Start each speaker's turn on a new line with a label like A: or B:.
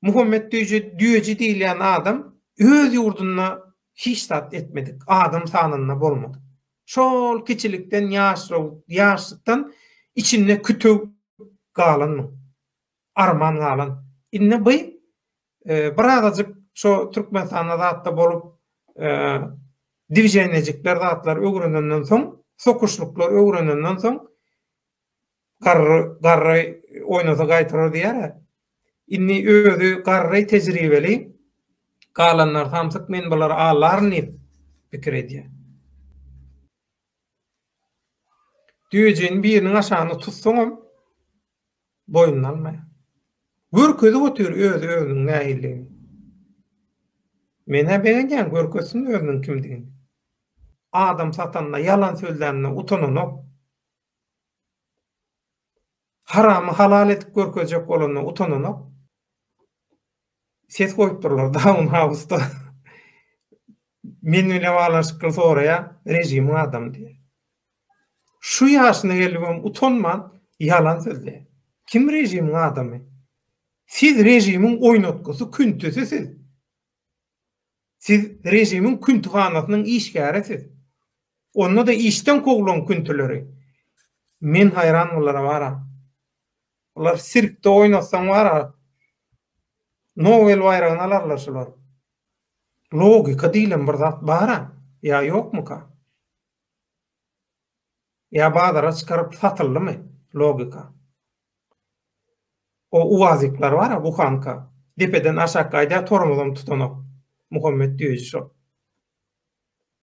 A: Muhammed Düýeci diýilen adam öz ýurduna hiçtat etmedik. Adam sanynda bolmady. Şol kiçilikden ýaşlykdan içinde kütüp galanmy? Arman galan. Inne bu birazajyk şo Türkmenstan zatda bolup diwijenejikler zatlar öwrenenden soň, sokuşluklar öwrenenden soň garry oýnasa gaýtyrar diýär. Inni özü garry tejribeli galanlar hamsyk men bular alarny pikir edýär. Düýejin biriniň aşagyny tutsaňam boýundan almaýar. Görkezi götür özüniň nähilligini. Mene beýengen görkesin özüniň kimdigini. Adam satanna yalan sözlerine utananyp, haramy halal etip görkezek bolanyna utananyp, ses goýup durlar Down House'da. Men bilen balanşyk soraya rejimiň adam diýer. Şu ýaşyna gelibem utanman yalan sözler. Kim rejimiň adamy? Siz rejimiň oýnatgysy küntüsisiz. Siz rejimiň küntühanasynyň işgärisiz. Onda da işten koglan küntüleri. Men hayran olara bara. Olar sirkde oýnasaň bara. Nobel bayragyny alarlar şular. Logika diýilen bir zat bara. Ya ýokmu ka? Ya bazara çykaryp satyldymy logika? O uwazyklar bara bu hanka. Depeden aşak gaýda tormozam tutanyp. Muhammed Düýeci şo.